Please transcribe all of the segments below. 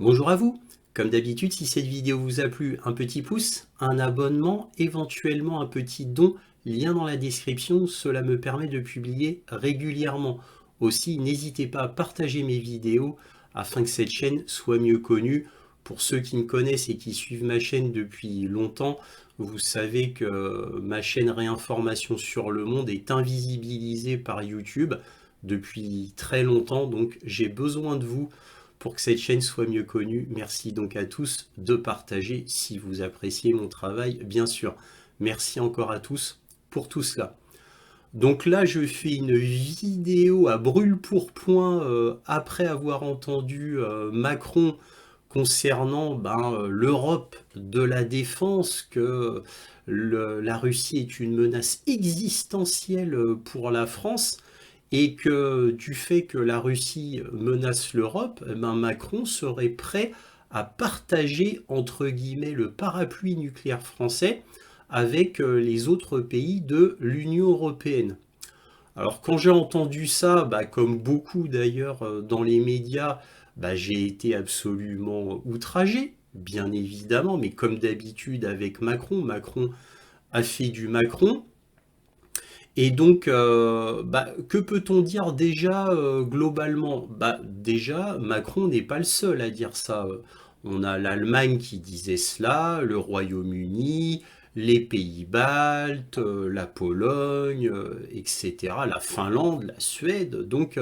Bonjour à vous. Comme d'habitude, si cette vidéo vous a plu, un petit pouce, un abonnement, éventuellement un petit don, lien dans la description, cela me permet de publier régulièrement. Aussi, n'hésitez pas à partager mes vidéos afin que cette chaîne soit mieux connue. Pour ceux qui me connaissent et qui suivent ma chaîne depuis longtemps, vous savez que ma chaîne Réinformation sur le monde est invisibilisée par YouTube depuis très longtemps, donc j'ai besoin de vous pour que cette chaîne soit mieux connue. Merci donc à tous de partager si vous appréciez mon travail, bien sûr. Merci encore à tous pour tout cela. Donc là, je fais une vidéo à brûle-pourpoint après avoir entendu Macron concernant l'Europe de la défense, que la Russie est une menace existentielle pour la France et que du fait que la Russie menace l'Europe, Macron serait prêt à partager entre guillemets le parapluie nucléaire français avec les autres pays de l'Union européenne. Alors quand j'ai entendu ça, comme beaucoup d'ailleurs dans les médias, j'ai été absolument outragé, bien évidemment, mais comme d'habitude avec Macron, Macron a fait du Macron. Et donc, que peut-on dire déjà globalement? Déjà, Macron n'est pas le seul à dire ça. On a l'Allemagne qui disait cela, le Royaume-Uni, les pays baltes, la Pologne, etc., la Finlande, la Suède. Donc,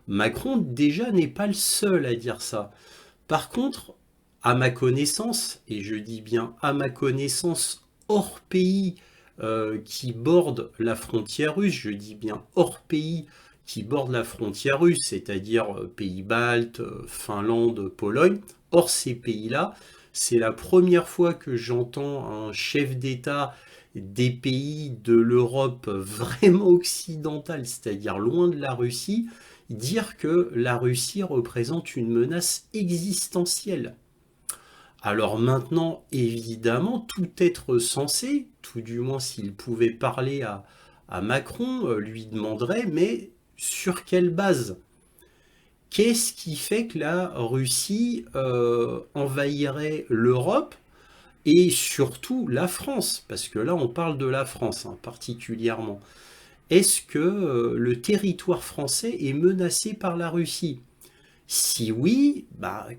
Macron déjà n'est pas le seul à dire ça. Par contre, à ma connaissance, et je dis bien à ma connaissance, hors pays qui bordent la frontière russe, je dis bien hors pays qui bordent la frontière russe, c'est-à-dire pays baltes, Finlande, Pologne, hors ces pays-là, c'est la première fois que j'entends un chef d'État des pays de l'Europe vraiment occidentale, c'est-à-dire loin de la Russie, dire que la Russie représente une menace existentielle. Alors maintenant, évidemment, tout être censé, tout du moins s'il pouvait parler à Macron, lui demanderait, mais sur quelle base? Qu'est-ce qui fait que la Russie envahirait l'Europe et surtout la France? Parce que là, on parle de la France particulièrement. Est-ce que le territoire français est menacé par la Russie? Si oui,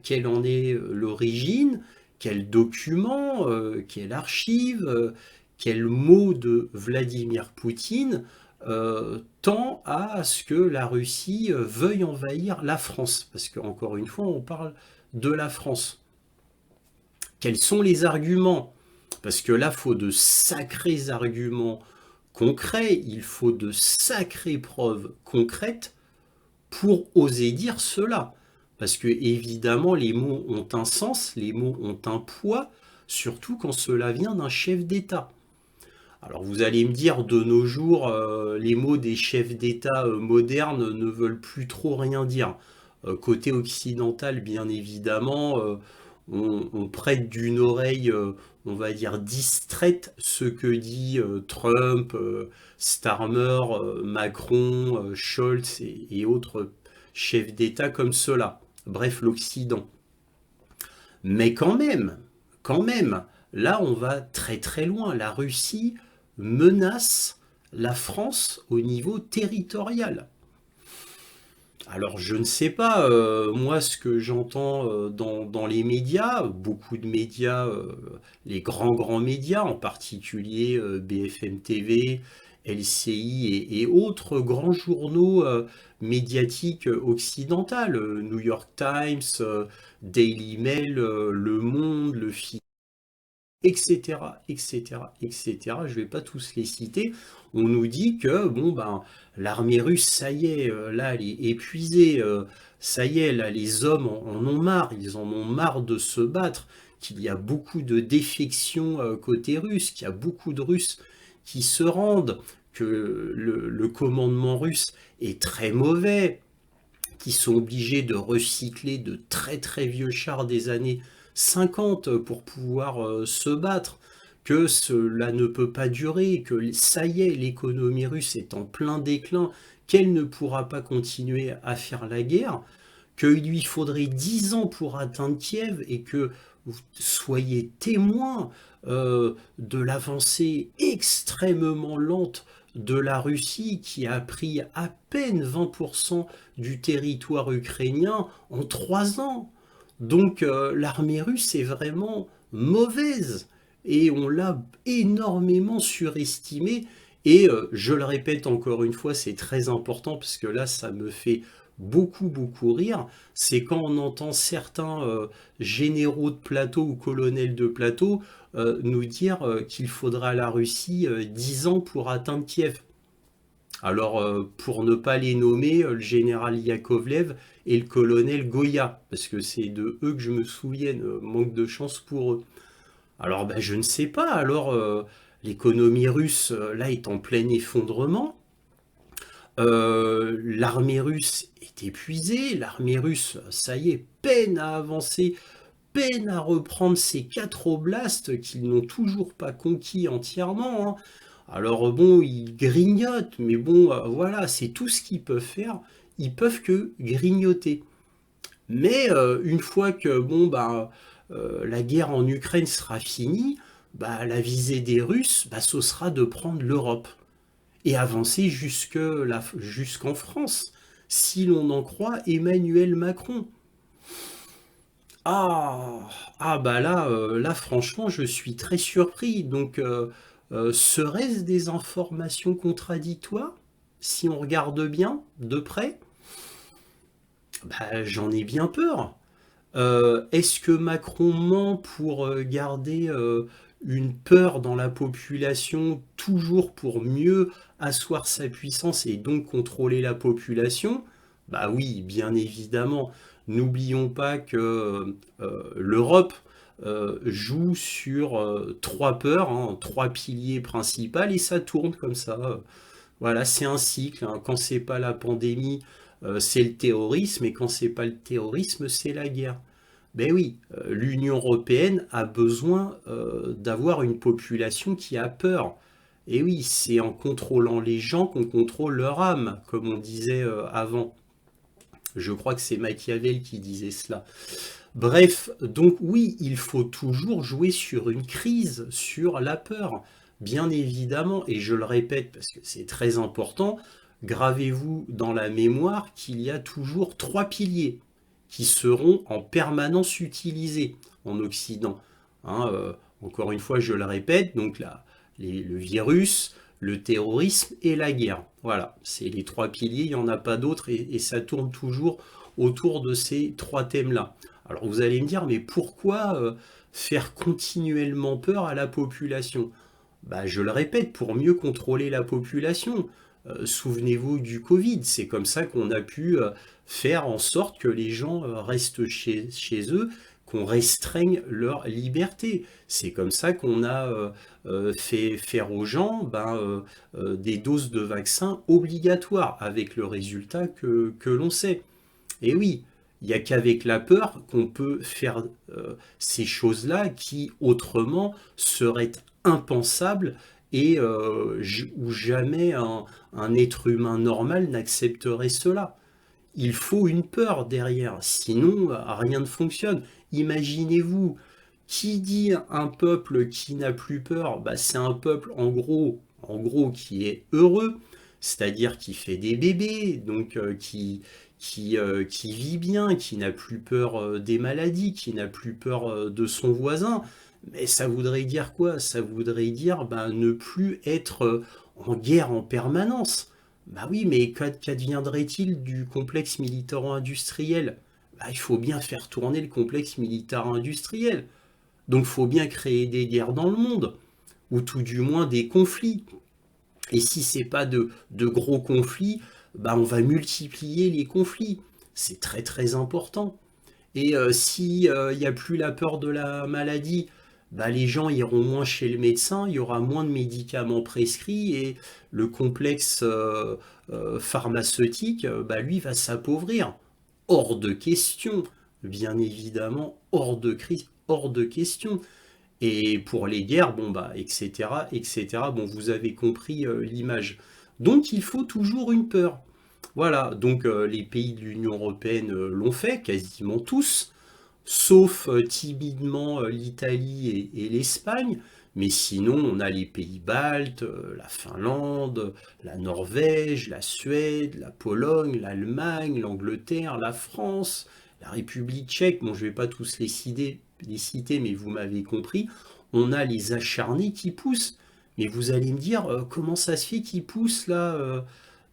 quelle en est l'origine? Quel document? Quelle archive? Quel mot de Vladimir Poutine tend à ce que la Russie veuille envahir la France? Parce qu'encore une fois, on parle de la France. Quels sont les arguments? Parce que là, il faut de sacrés arguments concrets, il faut de sacrées preuves concrètes pour oser dire cela. Parce que évidemment, les mots ont un sens, les mots ont un poids, surtout quand cela vient d'un chef d'État. Alors vous allez me dire, de nos jours, les mots des chefs d'État modernes ne veulent plus trop rien dire. Côté occidental, bien évidemment, on prête d'une oreille, on va dire, distraite ce que dit Trump, Starmer, Macron, Scholz et autres chefs d'État comme cela. Bref, l'Occident. Mais quand même, là on va très très loin. La Russie menace la France au niveau territorial. Alors je ne sais pas, moi ce que j'entends dans les médias, beaucoup de médias, les grands médias, en particulier BFM TV, LCI et autres grands journaux médiatiques occidentaux, New York Times, Daily Mail, Le Monde, Le Figaro, etc., etc., etc. Je ne vais pas tous les citer. On nous dit que l'armée russe, ça y est, là, elle est épuisée. Ça y est, là, les hommes en ont marre. Ils en ont marre de se battre. Qu'il y a beaucoup de défections côté russe, qu'il y a beaucoup de Russes qui se rendent, que le commandement russe est très mauvais, qui sont obligés de recycler de très très vieux chars des années 50 pour pouvoir se battre, que cela ne peut pas durer, que ça y est, l'économie russe est en plein déclin, qu'elle ne pourra pas continuer à faire la guerre, qu'il lui faudrait 10 ans pour atteindre Kiev et que vous soyez témoin de l'avancée extrêmement lente de la Russie qui a pris à peine 20% du territoire ukrainien en 3 ans. Donc l'armée russe est vraiment mauvaise et on l'a énormément surestimée. Et je le répète encore une fois, c'est très important parce que là, ça me fait beaucoup rire. C'est quand on entend certains généraux de plateau ou colonels de plateau nous dire qu'il faudra à la Russie 10 ans pour atteindre Kiev. Alors, pour ne pas les nommer, le général Yakovlev et le colonel Goya, parce que c'est de eux que je me souvienne, manque de chance pour eux. Alors, ben, je ne sais pas, alors l'économie russe, là, est en plein effondrement. L'armée russe est épuisée, l'armée russe, ça y est, peine à avancer, peine à reprendre ces 4 oblasts qu'ils n'ont toujours pas conquis entièrement, hein. Alors bon, ils grignotent, mais bon, voilà, c'est tout ce qu'ils peuvent faire. Ils peuvent que grignoter. Mais une fois que bon, bah, la guerre en Ukraine sera finie, bah, la visée des Russes, bah, ce sera de prendre l'Europe et avancer jusqu'en France, si l'on en croit Emmanuel Macron. Ah, ah bah là, là franchement, je suis très surpris. Donc, serait-ce des informations contradictoires? Si on regarde bien, de près, bah, j'en ai bien peur. Est-ce que Macron ment pour garder une peur dans la population, toujours pour mieux asseoir sa puissance et donc contrôler la population? Bah oui, bien évidemment. N'oublions pas que l'Europe joue sur 3 peurs, hein, 3 piliers principaux, et ça tourne comme ça. Voilà, c'est un cycle, hein. Quand c'est pas la pandémie, c'est le terrorisme, et quand c'est pas le terrorisme, c'est la guerre. Ben oui, l'Union européenne a besoin d'avoir une population qui a peur. Et oui, c'est en contrôlant les gens qu'on contrôle leur âme, comme on disait avant. Je crois que c'est Machiavel qui disait cela. Bref, donc oui, il faut toujours jouer sur une crise, sur la peur, bien évidemment, et je le répète parce que c'est très important, gravez-vous dans la mémoire qu'il y a toujours 3 piliers qui seront en permanence utilisés en Occident. Hein, encore une fois, je le répète, donc là, le virus, le terrorisme et la guerre. Voilà, c'est les 3 piliers, il n'y en a pas d'autres, et ça tourne toujours autour de ces 3 thèmes-là. Alors vous allez me dire, mais pourquoi faire continuellement peur à la population? Bah, je le répète, pour mieux contrôler la population. Souvenez-vous du Covid, c'est comme ça qu'on a pu faire en sorte que les gens restent chez eux, qu'on restreigne leur liberté. C'est comme ça qu'on a fait faire aux gens des doses de vaccins obligatoires, avec le résultat que l'on sait. Et oui, il n'y a qu'avec la peur qu'on peut faire ces choses-là qui autrement seraient impensables et où jamais un être humain normal n'accepterait cela. Il faut une peur derrière, sinon rien ne fonctionne. Imaginez-vous, qui dit un peuple qui n'a plus peur, bah, c'est un peuple en gros qui est heureux, c'est-à-dire qui fait des bébés, donc qui vit bien, qui n'a plus peur des maladies, qui n'a plus peur de son voisin. Mais ça voudrait dire quoi? Ça voudrait dire ne plus être en guerre en permanence. Bah oui, mais qu'adviendrait-il du complexe militaro-industriel? Bah, il faut bien faire tourner le complexe militaro-industriel. Donc il faut bien créer des guerres dans le monde, ou tout du moins des conflits. Et si c'est pas de gros conflits, bah on va multiplier les conflits. C'est très important. Et si il n'y a plus la peur de la maladie, bah les gens iront moins chez le médecin, il y aura moins de médicaments prescrits et le complexe pharmaceutique, bah lui va s'appauvrir. Hors de question, bien évidemment, hors de question. Et pour les guerres, bon bah, etc., etc. Bon, vous avez compris l'image. Donc il faut toujours une peur. Voilà, donc les pays de l'Union européenne l'ont fait, quasiment tous, sauf timidement l'Italie et l'Espagne. Mais sinon, on a les pays baltes, la Finlande, la Norvège, la Suède, la Pologne, l'Allemagne, l'Angleterre, la France, la République tchèque. Bon, je ne vais pas tous les citer, mais vous m'avez compris. On a les acharnés qui poussent. Mais vous allez me dire, comment ça se fait qu'ils poussent là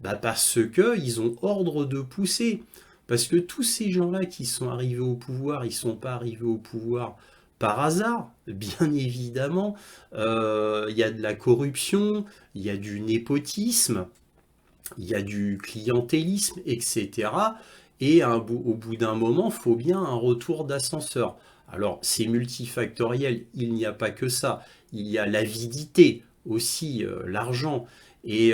bah parce que ils ont ordre de pousser. Parce que tous ces gens-là qui sont arrivés au pouvoir, ils ne sont pas arrivés au pouvoir par hasard, bien évidemment. Il y a de la corruption, il y a du népotisme, il y a du clientélisme, etc. Et au bout d'un moment, il faut bien un retour d'ascenseur. Alors, c'est multifactoriel, il n'y a pas que ça. Il y a l'avidité aussi, l'argent. Et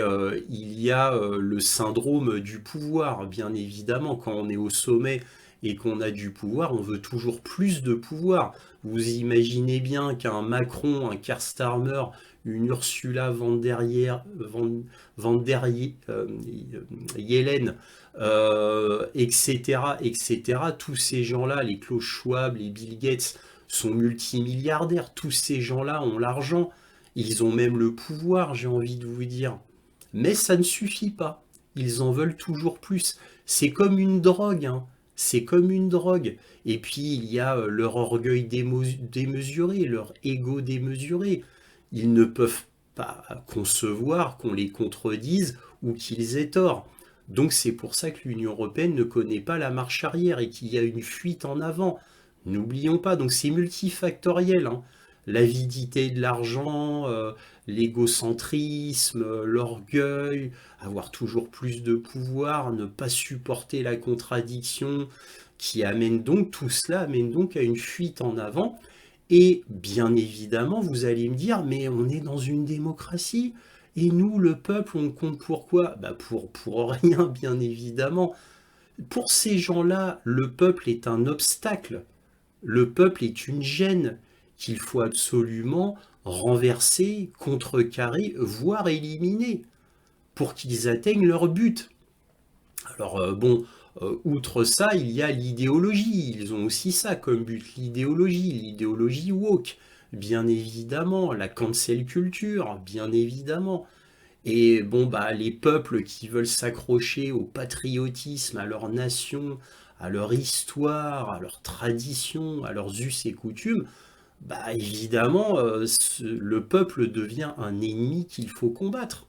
il y a le syndrome du pouvoir, bien évidemment. Quand on est au sommet et qu'on a du pouvoir, on veut toujours plus de pouvoir. Vous imaginez bien qu'un Macron, un Keir Starmer, une Ursula von der Yellen, etc., etc. Tous ces gens-là, les Klaus Schwab, les Bill Gates, sont multimilliardaires. Tous ces gens-là ont l'argent. Ils ont même le pouvoir, j'ai envie de vous dire. Mais ça ne suffit pas. Ils en veulent toujours plus. C'est comme une drogue, hein. C'est comme une drogue. Et puis, il y a leur orgueil démesuré, leur ego démesuré. Ils ne peuvent pas concevoir qu'on les contredise ou qu'ils aient tort. Donc c'est pour ça que l'Union européenne ne connaît pas la marche arrière et qu'il y a une fuite en avant. N'oublions pas, donc c'est multifactoriel, hein. L'avidité de l'argent, l'égocentrisme, l'orgueil, avoir toujours plus de pouvoir, ne pas supporter la contradiction, qui amène donc, tout cela amène donc à une fuite en avant. Et bien évidemment, vous allez me dire, mais on est dans une démocratie, et nous, le peuple, on compte pour quoi? Bah pour rien, bien évidemment. Pour ces gens-là, le peuple est un obstacle. Le peuple est une gêne qu'il faut absolument renverser, contrecarrer, voire éliminer pour qu'ils atteignent leur but. Alors bon, outre ça, il y a l'idéologie. Ils ont aussi ça comme but, l'idéologie woke, bien évidemment, la cancel culture, bien évidemment. Et bon, bah, les peuples qui veulent s'accrocher au patriotisme, à leur nation, à leur histoire, à leurs traditions, à leurs us et coutumes, bah évidemment, le peuple devient un ennemi qu'il faut combattre.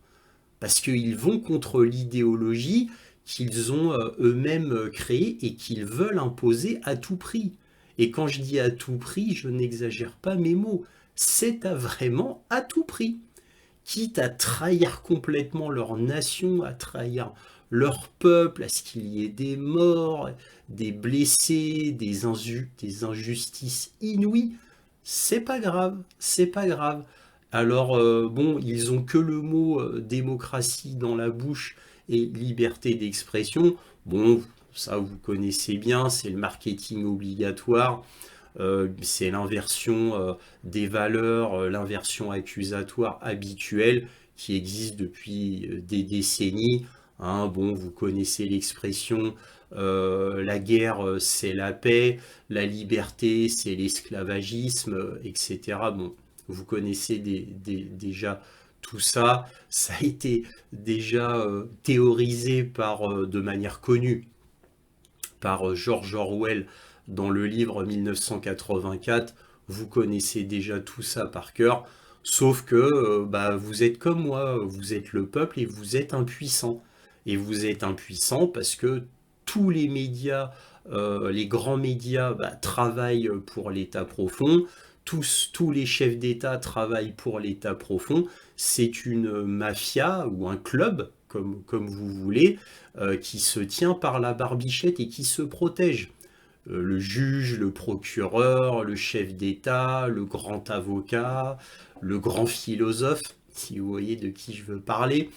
Parce qu'ils vont contre l'idéologie qu'ils ont eux-mêmes créée et qu'ils veulent imposer à tout prix. Et quand je dis à tout prix, je n'exagère pas mes mots. C'est vraiment à tout prix, quitte à trahir complètement leur nation, à trahir leur peuple, à ce qu'il y ait des morts, des blessés, des injustices inouïes, c'est pas grave, c'est pas grave. Alors, bon, ils ont que le mot démocratie dans la bouche et liberté d'expression. Bon, ça vous connaissez bien, c'est le marketing obligatoire. C'est l'inversion des valeurs, l'inversion accusatoire habituelle qui existe depuis des décennies. Hein. Bon, vous connaissez l'expression la guerre, c'est la paix, la liberté, c'est l'esclavagisme, etc. Bon, vous connaissez déjà tout ça. Ça a été déjà théorisé de manière connue par George Orwell dans le livre 1984. Vous connaissez déjà tout ça par cœur, sauf que bah, vous êtes comme moi, vous êtes le peuple et vous êtes impuissant. Et vous êtes impuissant parce que tous les médias, les grands médias, bah, travaillent pour l'État profond. Tous les chefs d'État travaillent pour l'État profond. C'est une mafia ou un club, comme vous voulez, qui se tient par la barbichette et qui se protège. Le juge, le procureur, le chef d'État, le grand avocat, le grand philosophe, si vous voyez de qui je veux parler,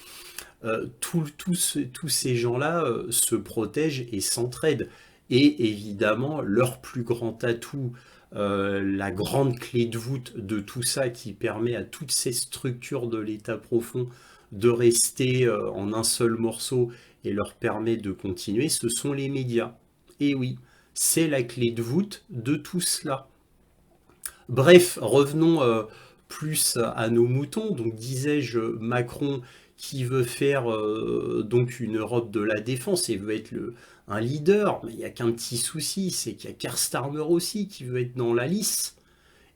tous ces gens-là se protègent et s'entraident. Et évidemment, leur plus grand atout, la grande clé de voûte de tout ça qui permet à toutes ces structures de l'état profond de rester en un seul morceau et leur permet de continuer, ce sont les médias. Et oui, c'est la clé de voûte de tout cela. Bref, revenons plus à nos moutons. Donc disais-je, Macron qui veut faire donc une Europe de la défense et veut être un leader, mais il n'y a qu'un petit souci, c'est qu'il y a Keir Starmer aussi qui veut être dans la lice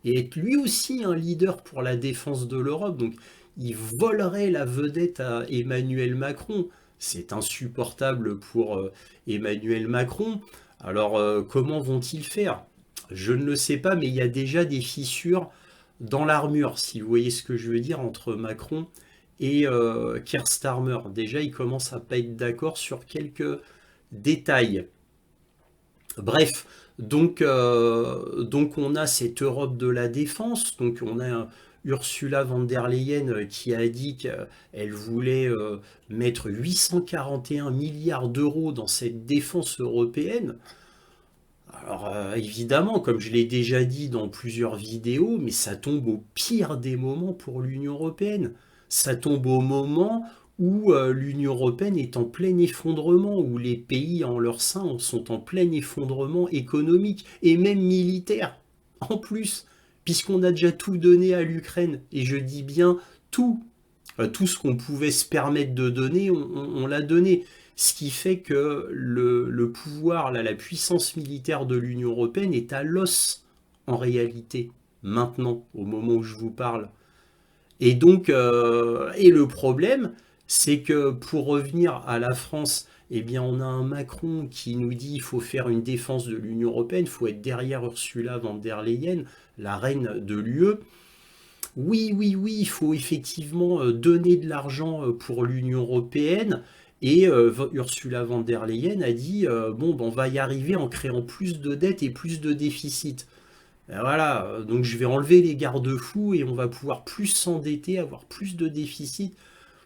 et être lui aussi un leader pour la défense de l'Europe. Donc il volerait la vedette à Emmanuel Macron. C'est insupportable pour Emmanuel Macron. Alors comment vont-ils faire? Je ne le sais pas, mais il y a déjà des fissures dans l'armure, si vous voyez ce que je veux dire, entre Macron et Keir Starmer. Déjà, ils commencent à pas être d'accord sur quelques détails. Bref, donc on a cette Europe de la défense, donc on a Ursula von der Leyen qui a dit qu'elle voulait mettre 841 milliards d'euros dans cette défense européenne. Alors évidemment, comme je l'ai déjà dit dans plusieurs vidéos, mais ça tombe au pire des moments pour l'Union européenne. Ça tombe au moment où l'Union européenne est en plein effondrement, où les pays en leur sein sont en plein effondrement économique et même militaire. En plus, puisqu'on a déjà tout donné à l'Ukraine, et je dis bien tout, tout ce qu'on pouvait se permettre de donner, on l'a donné. Ce qui fait que le pouvoir, là, la puissance militaire de l'Union européenne est à l'os en réalité, maintenant, au moment où je vous parle. Et donc, et le problème, c'est que pour revenir à la France, eh bien, on a un Macron qui nous dit qu'il faut faire une défense de l'Union européenne, il faut être derrière Ursula von der Leyen, la reine de l'UE. Oui, oui, oui, il faut effectivement donner de l'argent pour l'Union européenne. Et Ursula von der Leyen a dit bon, ben, on va y arriver en créant plus de dettes et plus de déficits. Et voilà, donc je vais enlever les garde-fous et on va pouvoir plus s'endetter, avoir plus de déficits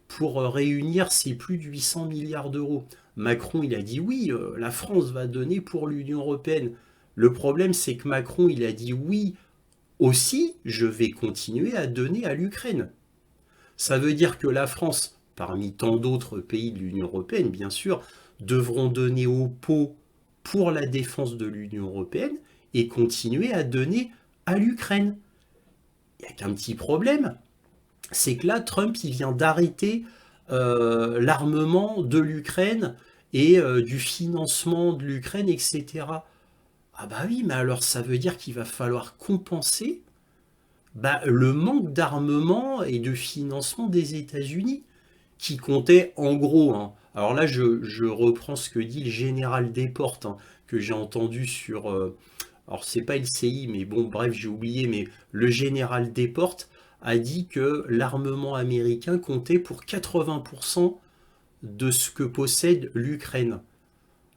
pour réunir ces plus de 800 milliards d'euros. Macron, il a dit oui, la France va donner pour l'Union européenne. Le problème, c'est que Macron, il a dit oui, aussi, je vais continuer à donner à l'Ukraine. Ça veut dire que la France, parmi tant d'autres pays de l'Union européenne, bien sûr, devront donner au pot pour la défense de l'Union européenne et continuer à donner à l'Ukraine. Il n'y a qu'un petit problème, c'est que là, Trump, il vient d'arrêter l'armement de l'Ukraine et du financement de l'Ukraine, etc. Ah bah oui, mais alors ça veut dire qu'il va falloir compenser le manque d'armement et de financement des États-Unis, qui comptait en gros, hein. Alors là, je reprends ce que dit le général Desportes, hein, que j'ai entendu sur... alors c'est pas LCI, mais bon, bref, j'ai oublié, mais le général Desportes a dit que l'armement américain comptait pour 80% de ce que possède l'Ukraine.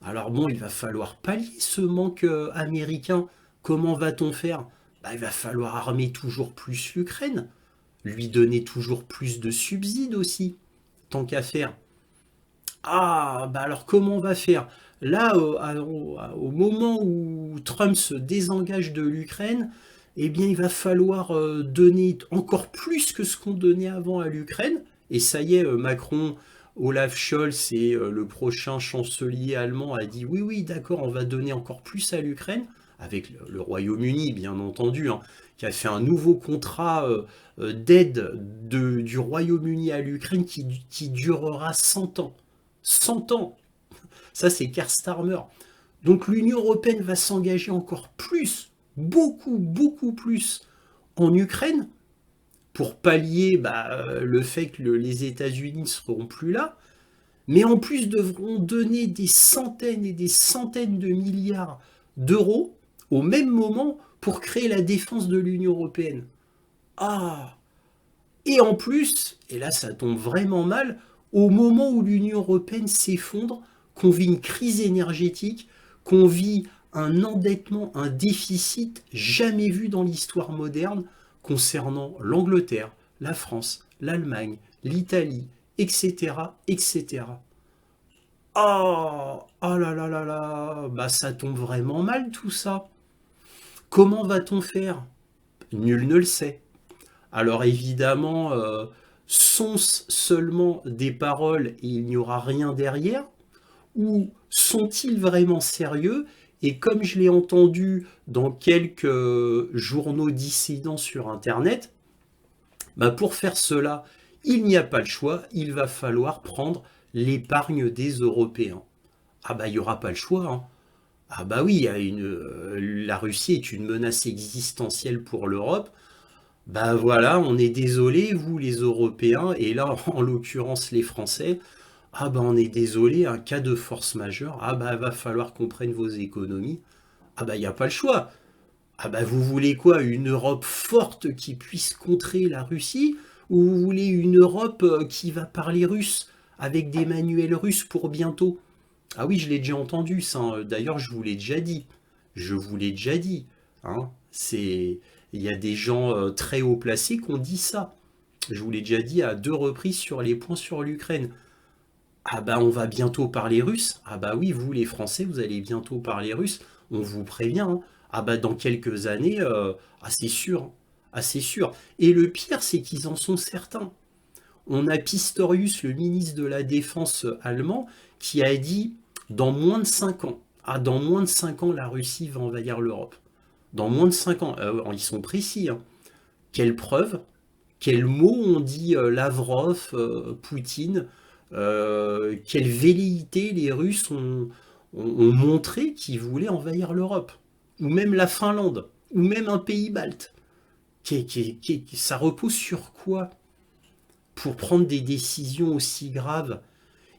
Alors bon, il va falloir pallier ce manque américain. Comment va-t-on faire? Il va falloir armer toujours plus l'Ukraine, lui donner toujours plus de subsides aussi, tant qu'à faire. Ah, alors comment on va faire? Là, au moment où Trump se désengage de l'Ukraine, eh bien, il va falloir donner encore plus que ce qu'on donnait avant à l'Ukraine. Et ça y est, Macron, Olaf Scholz et le prochain chancelier allemand a dit oui, oui, d'accord, on va donner encore plus à l'Ukraine, avec le Royaume-Uni, bien entendu, hein, qui a fait un nouveau contrat d'aide du Royaume-Uni à l'Ukraine qui durera 100 ans. 100 ans. Ça, c'est Keir Starmer. Donc l'Union européenne va s'engager encore plus, beaucoup, beaucoup plus en Ukraine pour pallier le fait que les États-Unis ne seront plus là, mais en plus devront donner des centaines et des centaines de milliards d'euros au même moment pour créer la défense de l'Union européenne. Ah! Et en plus, et là ça tombe vraiment mal, au moment où l'Union européenne s'effondre, qu'on vit une crise énergétique, qu'on vit un endettement, un déficit jamais vu dans l'histoire moderne concernant l'Angleterre, la France, l'Allemagne, l'Italie, etc., etc. Oh, oh là là là là, ça tombe vraiment mal tout ça. Comment va-t-on faire? Nul ne le sait. Alors évidemment, Sont-ce seulement des paroles et il n'y aura rien derrière? Ou sont-ils vraiment sérieux? Et comme je l'ai entendu dans quelques journaux dissidents sur Internet, bah pour faire cela, il n'y a pas le choix, il va falloir prendre l'épargne des Européens. Ah bah il n'y aura pas le choix, hein. Ah bah oui, la Russie est une menace existentielle pour l'Europe. Bah voilà, on est désolé, vous les Européens, et là en l'occurrence les Français, ah bah on est désolé, un cas de force majeure, ah bah va falloir qu'on prenne vos économies. Ah bah il n'y a pas le choix. Ah bah vous voulez quoi? Une Europe forte qui puisse contrer la Russie? Ou vous voulez une Europe qui va parler russe, avec des manuels russes pour bientôt? Ah oui, je l'ai déjà entendu ça, hein. D'ailleurs, je vous l'ai déjà dit. Je vous l'ai déjà dit, hein. Il y a des gens très haut placés qui ont dit ça. Je vous l'ai déjà dit à 2 reprises sur les points sur l'Ukraine. Ah bah on va bientôt parler russe. Ah bah oui, vous les Français, vous allez bientôt parler russe. On vous prévient, hein. Ah bah dans quelques années, ah c'est sûr, hein. Ah c'est sûr. Et le pire, c'est qu'ils en sont certains. On a Pistorius, le ministre de la Défense allemand, qui a dit dans moins de 5 ans, ah dans moins de 5 ans, la Russie va envahir l'Europe. Dans moins de 5 ans, ils sont précis, hein. Quelle preuve? Quels mots ont dit Lavrov, Poutine? Quelle velléité les Russes ont montré qu'ils voulaient envahir l'Europe? Ou même la Finlande? Ou même un pays balte? Ça repose sur quoi pour prendre des décisions aussi graves?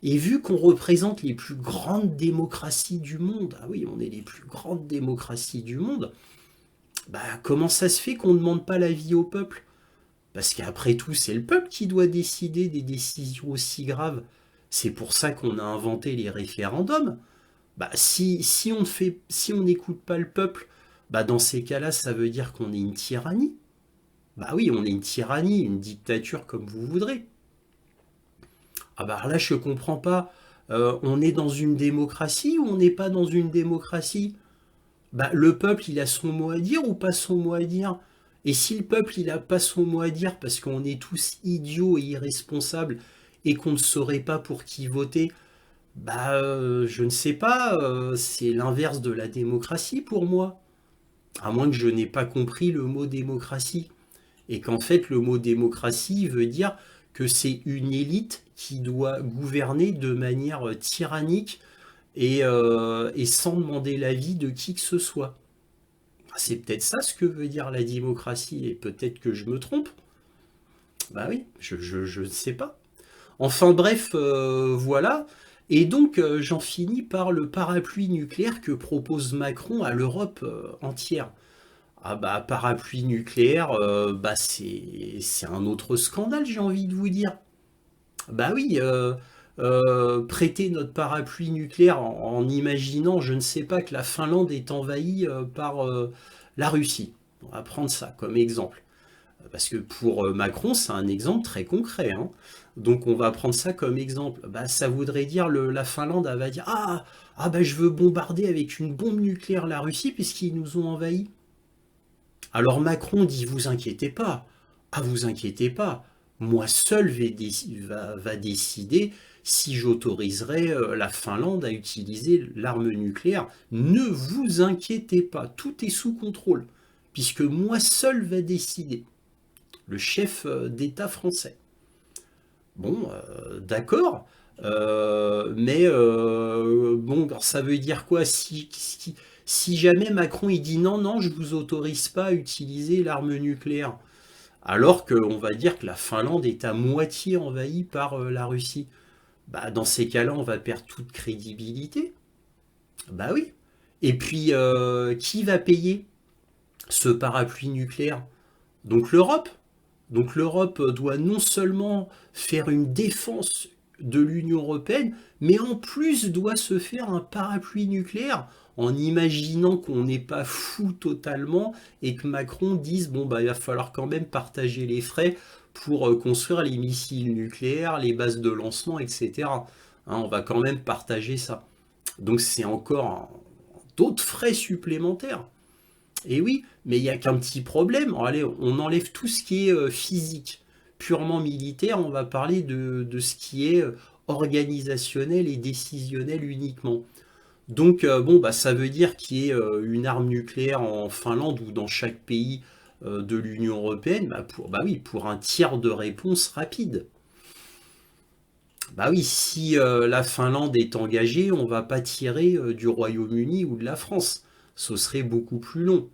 Et vu qu'on représente les plus grandes démocraties du monde, ah oui, on est les plus grandes démocraties du monde, bah comment ça se fait qu'on ne demande pas l'avis au peuple? Parce qu'après tout, c'est le peuple qui doit décider des décisions aussi graves. C'est pour ça qu'on a inventé les référendums. Bah, si on n'écoute pas le peuple, bah, dans ces cas-là, ça veut dire qu'on est une tyrannie. Bah oui, on est une tyrannie, une dictature comme vous voudrez. Ah bah là, je comprends pas. On est dans une démocratie ou on n'est pas dans une démocratie? Bah, le peuple, il a son mot à dire ou pas son mot à dire? Et si le peuple, il n'a pas son mot à dire parce qu'on est tous idiots et irresponsables et qu'on ne saurait pas pour qui voter, bah, je ne sais pas, c'est l'inverse de la démocratie pour moi. À moins que je n'ai pas compris le mot démocratie. Et qu'en fait, le mot démocratie veut dire que c'est une élite qui doit gouverner de manière tyrannique et sans demander l'avis de qui que ce soit. C'est peut-être ça ce que veut dire la démocratie, et peut-être que je me trompe. Bah oui, je ne sais pas. Enfin bref, voilà. Et donc j'en finis par le parapluie nucléaire que propose Macron à l'Europe entière. Ah bah parapluie nucléaire, bah c'est un autre scandale, j'ai envie de vous dire. Bah oui, prêter notre parapluie nucléaire en imaginant, je ne sais pas, que la Finlande est envahie par la Russie. On va prendre ça comme exemple. Parce que pour Macron, c'est un exemple très concret, hein. Donc on va prendre ça comme exemple. Bah, ça voudrait dire la Finlande, elle va dire ah bah je veux bombarder avec une bombe nucléaire la Russie puisqu'ils nous ont envahis. Alors Macron dit vous inquiétez pas, ah vous inquiétez pas, moi seul va décider si j'autoriserai la Finlande à utiliser l'arme nucléaire. Ne vous inquiétez pas, tout est sous contrôle, puisque moi seul va décider, le chef d'État français. Bon, d'accord, mais bon, alors ça veut dire quoi si jamais Macron il dit non, non, je vous autorise pas à utiliser l'arme nucléaire, alors qu'on va dire que la Finlande est à moitié envahie par la Russie, bah dans ces cas-là, on va perdre toute crédibilité. Bah oui. Et puis, qui va payer ce parapluie nucléaire? Donc l'Europe. Donc l'Europe doit non seulement faire une défense de l'Union européenne, mais en plus doit se faire un parapluie nucléaire en imaginant qu'on n'est pas fou totalement et que Macron dise bon bah il va falloir quand même partager les frais pour construire les missiles nucléaires, les bases de lancement, etc. Hein, on va quand même partager ça. Donc c'est encore d'autres frais supplémentaires. Et oui, mais il n'y a qu'un petit problème. Allez, on enlève tout ce qui est physique. purement militaire, on va parler de ce qui est organisationnel et décisionnel uniquement. Donc, bon, bah, ça veut dire qu'il y ait une arme nucléaire en Finlande ou dans chaque pays de l'Union européenne, bah oui, pour un tir de réponse rapide. Bah oui, si la Finlande est engagée, on va pas tirer du Royaume-Uni ou de la France. Ce serait beaucoup plus long.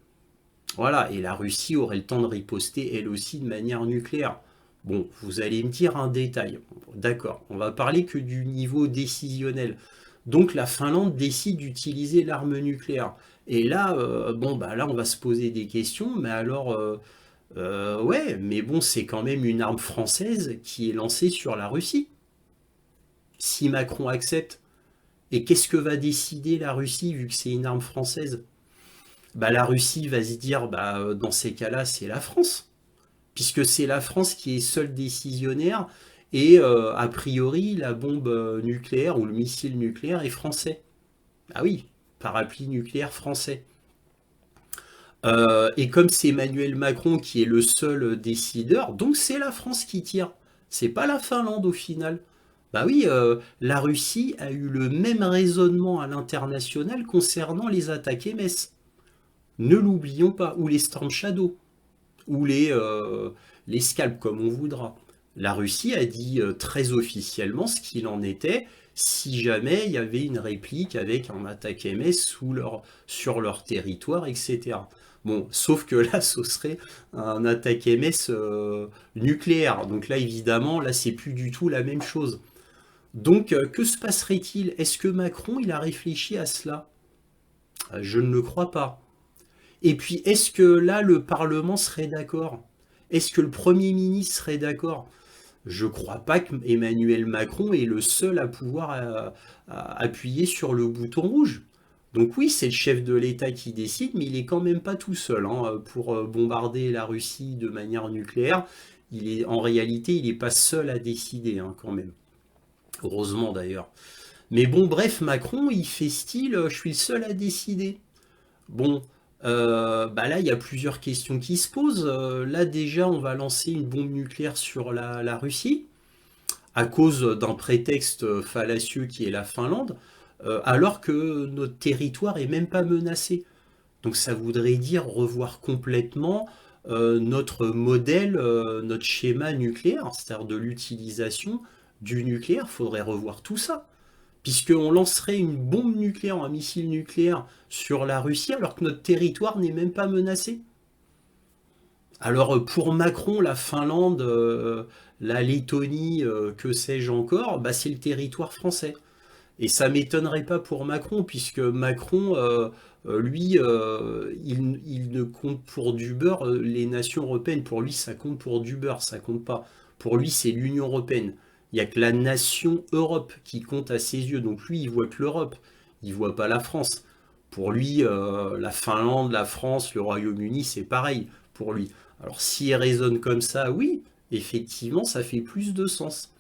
Voilà, et la Russie aurait le temps de riposter elle aussi de manière nucléaire. Bon, vous allez me dire un détail. D'accord, on va parler que du niveau décisionnel. Donc la Finlande décide d'utiliser l'arme nucléaire. Et là, bon, bah là, on va se poser des questions. Mais alors, ouais, mais bon, c'est quand même une arme française qui est lancée sur la Russie. Si Macron accepte, et qu'est-ce que va décider la Russie vu que c'est une arme française? Bah la Russie va se dire, bah dans ces cas-là, c'est la France, puisque c'est la France qui est seule décisionnaire et a priori la bombe nucléaire ou le missile nucléaire est français. Ah oui, parapluie nucléaire français. Et comme c'est Emmanuel Macron qui est le seul décideur, donc c'est la France qui tire. C'est pas la Finlande au final. Bah oui, la Russie a eu le même raisonnement à l'international concernant les attaques MS. Ne l'oublions pas, ou les Storm Shadow, ou les Scalps comme on voudra. La Russie a dit très officiellement ce qu'il en était si jamais il y avait une réplique avec un attaque MS sur leur territoire, etc. Bon, sauf que là, ce serait un attaque MS nucléaire. Donc là, évidemment, là, c'est plus du tout la même chose. Donc, que se passerait-il? Est-ce que Macron, il a réfléchi à cela? Je ne le crois pas. Et puis, est-ce que là, le Parlement serait d'accord? Est-ce que le Premier ministre serait d'accord? Je ne crois pas que Emmanuel Macron est le seul à pouvoir appuyer sur le bouton rouge. Donc oui, c'est le chef de l'État qui décide, mais il est quand même pas tout seul hein, pour bombarder la Russie de manière nucléaire. En réalité, il n'est pas seul à décider hein, quand même. Heureusement d'ailleurs. Mais bon, bref, Macron, il fait style, je suis le seul à décider. Bon, bah là, il y a plusieurs questions qui se posent. Là, déjà, on va lancer une bombe nucléaire sur la Russie, à cause d'un prétexte fallacieux qui est la Finlande, alors que notre territoire est même pas menacé. Donc ça voudrait dire revoir complètement notre modèle, notre schéma nucléaire, c'est-à-dire de l'utilisation du nucléaire. Il faudrait revoir tout ça puisqu'on lancerait une bombe nucléaire, un missile nucléaire sur la Russie alors que notre territoire n'est même pas menacé. Alors pour Macron, la Finlande, la Lettonie, que sais-je encore, bah, c'est le territoire français. Et ça m'étonnerait pas pour Macron, puisque Macron, lui, il ne compte pour du beurre, les nations européennes, pour lui, ça compte pour du beurre, ça compte pas. Pour lui, c'est l'Union européenne. Il n'y a que la nation Europe qui compte à ses yeux. Donc lui, il voit que l'Europe, il voit pas la France. Pour lui, la Finlande, la France, le Royaume-Uni, c'est pareil pour lui. Alors s'il raisonne comme ça, oui, effectivement, ça fait plus de sens.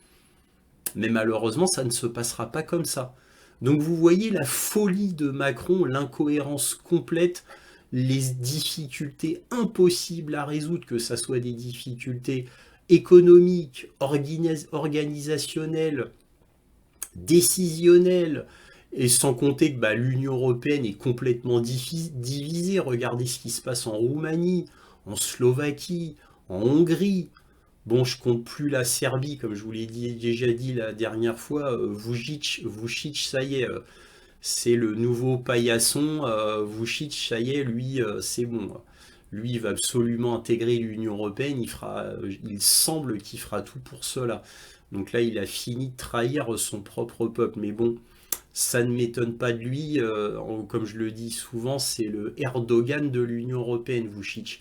Mais malheureusement, ça ne se passera pas comme ça. Donc vous voyez la folie de Macron, l'incohérence complète, les difficultés impossibles à résoudre, que ce soit des difficultés économiques, organisationnelles, décisionnelles, et sans compter que bah, l'Union européenne est complètement divisée. Regardez ce qui se passe en Roumanie, en Slovaquie, en Hongrie. Bon, je compte plus la Serbie, comme je vous l'ai déjà dit la dernière fois. Vucic, ça y est, c'est le nouveau paillasson. Vucic, ça y est, lui, c'est bon. Lui, il va absolument intégrer l'Union européenne. Il semble qu'il fera tout pour cela. Donc là, il a fini de trahir son propre peuple. Mais bon, ça ne m'étonne pas de lui. Comme je le dis souvent, c'est le Erdogan de l'Union européenne, Vucic.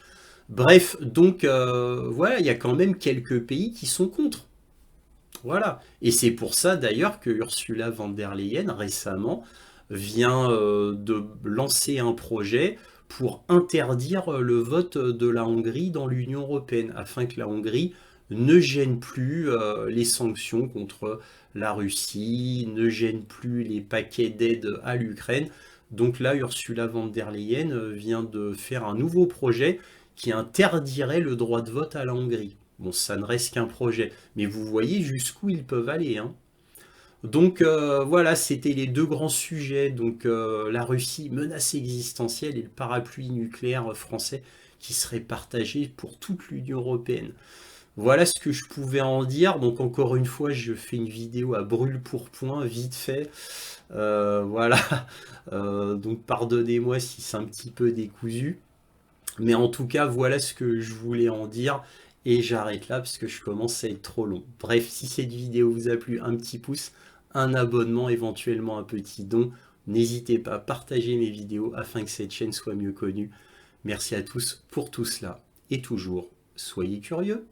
Bref, donc voilà, il y a quand même quelques pays qui sont contre. Voilà. Et c'est pour ça d'ailleurs que Ursula von der Leyen récemment vient de lancer un projet pour interdire le vote de la Hongrie dans l'Union européenne, afin que la Hongrie ne gêne plus les sanctions contre la Russie, ne gêne plus les paquets d'aide à l'Ukraine. Donc là, Ursula von der Leyen vient de faire un nouveau projet qui interdirait le droit de vote à la Hongrie. Bon, ça ne reste qu'un projet, mais vous voyez jusqu'où ils peuvent aller, hein. Donc voilà, c'était les deux grands sujets, donc la Russie, menace existentielle, et le parapluie nucléaire français qui serait partagé pour toute l'Union européenne. Voilà ce que je pouvais en dire. Donc encore une fois, je fais une vidéo à brûle-pourpoint, vite fait. Voilà. Donc pardonnez-moi si c'est un petit peu décousu. Mais en tout cas, voilà ce que je voulais en dire. Et j'arrête là parce que je commence à être trop long. Bref, si cette vidéo vous a plu, un petit pouce, un abonnement, éventuellement un petit don. N'hésitez pas à partager mes vidéos afin que cette chaîne soit mieux connue. Merci à tous pour tout cela. Et toujours, soyez curieux.